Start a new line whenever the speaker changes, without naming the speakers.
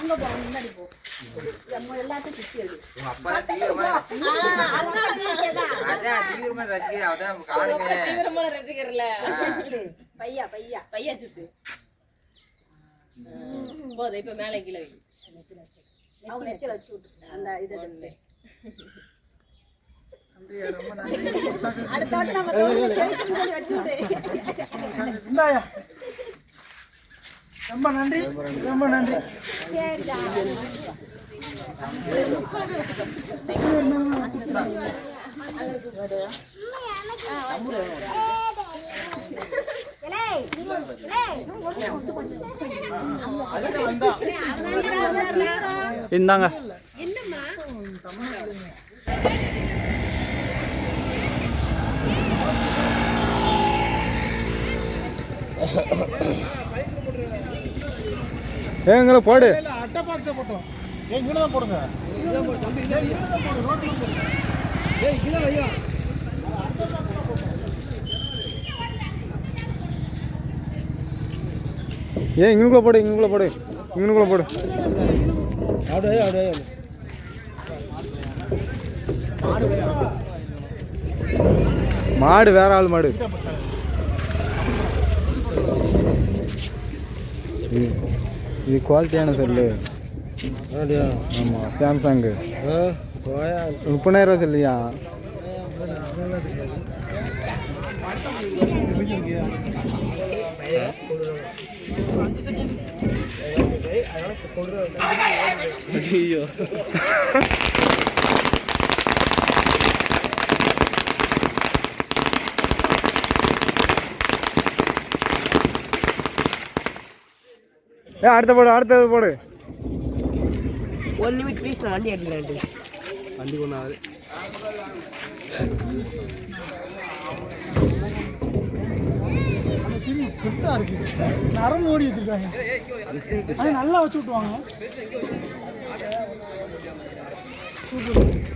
அங்க போ முன்னாடி போ நம்ம எல்லாத்தையும் சுத்தி எடு
அப்பா தீவிரமா அதான் தீவிரமா ரசிகர் அதான் காணுங்க
தீவிரமான ரசிகர்ல
பையா பையா
பையா சுத்து போதும் இப்ப மேலே கீழே வை
அவங்க நெத்தில வச்சு விட்டு அந்த இதை எடுத்து அடுத்த வாட்டி நம்ம தோல்ல ஜெயிக்கணும்னு சொல்லி வச்சு விட்டு
இந்தாயா ரொம்ப நன்றி ரொம்ப நன்றி
சரிடா
இந்தாங்க எங்களை போடு
அட்டை பாக்ஸை போட்டோம் இங்கே தான் போடுங்க
ஏன் இங்கனுக்குள்ள போடு இங்கனுக்குள்ள போடு இங்கனுக்குள்ள போடு
அப்படியே அப்படியே
மாடு வேற ஆள் மாடு இது குவாலிட்டியான செல்லு ஆமாம் சாம்சங்கு 30,000 செல்லியா ஐயோ அடுத்தது போடு
1 நிமிஷம் ப்ளீஸ் நான் வண்டி எடுத்துக்கிறேன்
வண்டி கொண்டாது
பெருசா இருக்கு நரம்பு ஓடி வச்சிருக்காங்க அது நல்லா வச்சு விட்டுவாங்க சூப்பர்